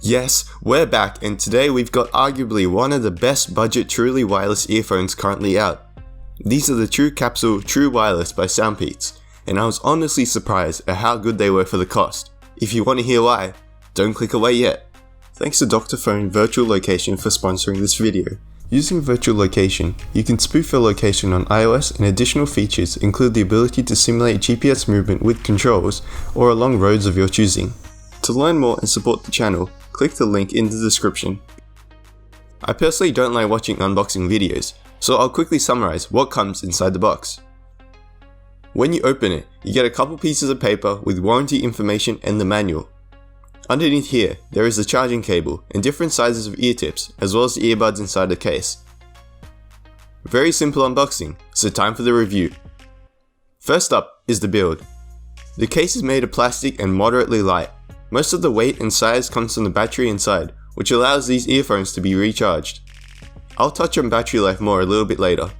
Yes, we're back, and today we've got arguably one of the best budget truly wireless earphones currently out. These are the True Capsule True Wireless by Soundpeats, and I was honestly surprised at how good they were for the cost. If you want to hear why, don't click away yet. Thanks to Dr. Phone Virtual Location for sponsoring this video. Using Virtual Location, you can spoof your location on iOS, and additional features include the ability to simulate GPS movement with controls or along roads of your choosing. To learn more and support the channel, click the link in the description. I personally don't like watching unboxing videos, so I'll quickly summarize what comes inside the box. When you open it, you get a couple pieces of paper with warranty information and the manual. Underneath here, there is the charging cable and different sizes of ear tips, as well as the earbuds inside the case. Very simple unboxing, so time for the review. First up is the build. The case is made of plastic and moderately light. Most of the weight and size comes from the battery inside, which allows these earphones to be recharged. I'll touch on battery life more a little bit later.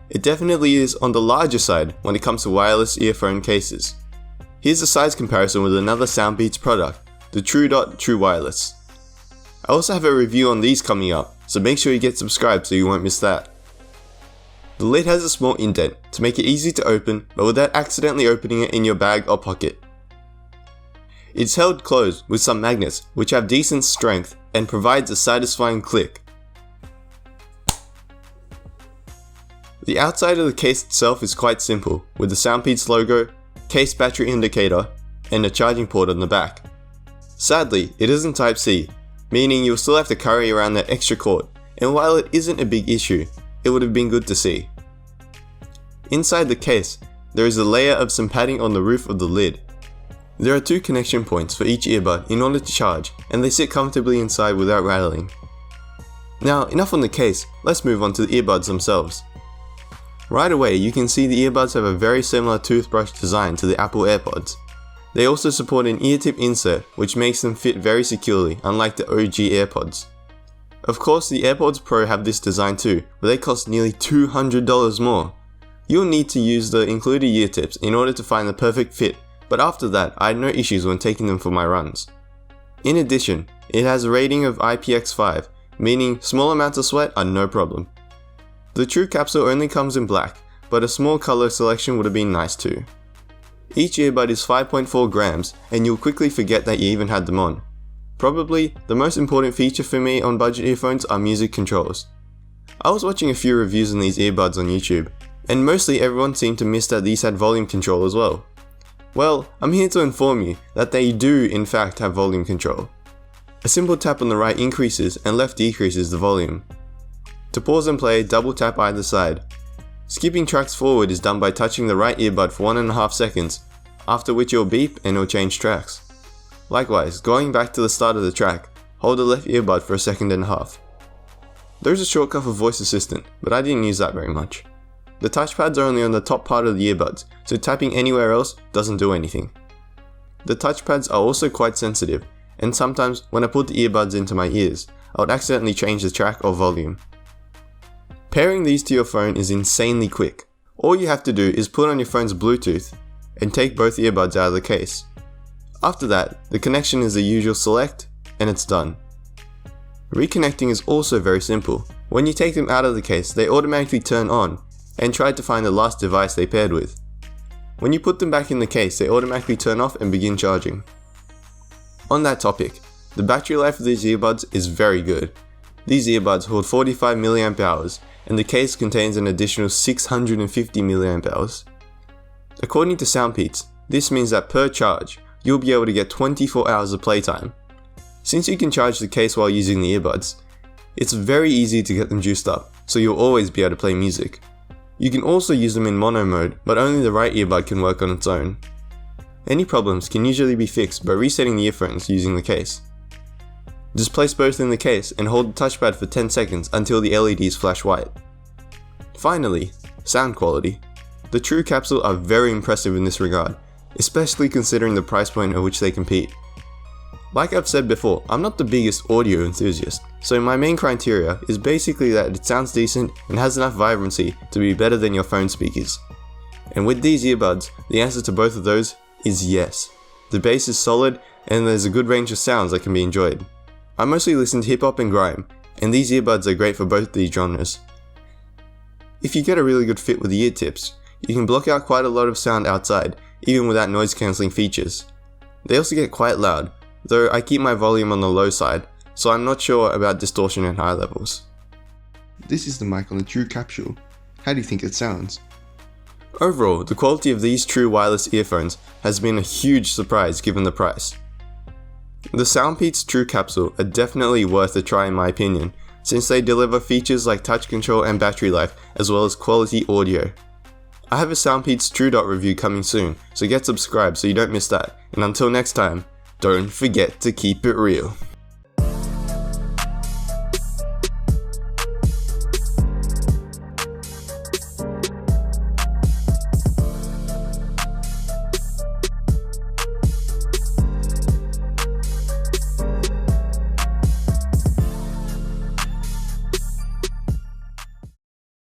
It definitely is on the larger side when it comes to wireless earphone cases. Here's a size comparison with another Soundpeats product, the TrueDot True Wireless. I also have a review on these coming up, so make sure you get subscribed so you won't miss that. The lid has a small indent to make it easy to open, but without accidentally opening it in your bag or pocket. It's held closed with some magnets which have decent strength and provides a satisfying click. The outside of the case itself is quite simple, with the Soundpeats logo, case battery indicator, and a charging port on the back. Sadly, it isn't Type-C, meaning you'll still have to carry around that extra cord, and while it isn't a big issue, it would have been good to see. Inside the case, there is a layer of some padding on the roof of the lid. There are two connection points for each earbud in order to charge, and they sit comfortably inside without rattling. Now, enough on the case, let's move on to the earbuds themselves. Right away, you can see the earbuds have a very similar toothbrush design to the Apple AirPods. They also support an ear tip insert, which makes them fit very securely, unlike the OG AirPods. Of course, the AirPods Pro have this design too, but they cost nearly $200 more. You'll need to use the included ear tips in order to find the perfect fit, but after that, I had no issues when taking them for my runs. In addition, it has a rating of IPX5, meaning small amounts of sweat are no problem. The True Capsule only comes in black, but a small color selection would have been nice too. Each earbud is 5.4 grams, and you'll quickly forget that you even had them on. Probably, the most important feature for me on budget earphones are music controls. I was watching a few reviews on these earbuds on YouTube, and mostly everyone seemed to miss that these had volume control as well. Well, I'm here to inform you that they do in fact have volume control. A simple tap on the right increases and left decreases the volume. To pause and play, double tap either side. Skipping tracks forward is done by touching the right earbud for 1.5 seconds, after which you'll beep and it'll change tracks. Likewise, going back to the start of the track, hold the left earbud for 1.5 seconds. There's a shortcut for voice assistant, but I didn't use that very much. The touchpads are only on the top part of the earbuds, so tapping anywhere else doesn't do anything. The touchpads are also quite sensitive, and sometimes when I put the earbuds into my ears, I would accidentally change the track or volume. Pairing these to your phone is insanely quick. All you have to do is put on your phone's Bluetooth and take both earbuds out of the case. After that, the connection is the usual select, and it's done. Reconnecting is also very simple. When you take them out of the case, they automatically turn on, and try to find the last device they paired with. When you put them back in the case, they automatically turn off and begin charging. On that topic, the battery life of these earbuds is very good. These earbuds hold 45 mAh, and the case contains an additional 650 mAh. According to Soundpeats, this means that per charge, you'll be able to get 24 hours of playtime. Since you can charge the case while using the earbuds, it's very easy to get them juiced up, so you'll always be able to play music. You can also use them in mono mode, but only the right earbud can work on its own. Any problems can usually be fixed by resetting the earphones using the case. Just place both in the case and hold the touchpad for 10 seconds until the LEDs flash white. Finally, sound quality. The True Capsule are very impressive in this regard, especially considering the price point at which they compete. Like I've said before, I'm not the biggest audio enthusiast, so my main criteria is basically that it sounds decent and has enough vibrancy to be better than your phone speakers. And with these earbuds, the answer to both of those is yes. The bass is solid and there's a good range of sounds that can be enjoyed. I mostly listen to hip hop and grime, and these earbuds are great for both these genres. If you get a really good fit with the ear tips, you can block out quite a lot of sound outside, even without noise cancelling features. They also get quite loud, though I keep my volume on the low side, so I'm not sure about distortion at high levels. This is the mic on the True Capsule. How do you think it sounds? Overall, the quality of these True wireless earphones has been a huge surprise given the price. The Soundpeats True Capsule are definitely worth a try in my opinion, since they deliver features like touch control and battery life as well as quality audio. I have a Soundpeats True Dot review coming soon, so get subscribed so you don't miss that, and until next time, don't forget to keep it real.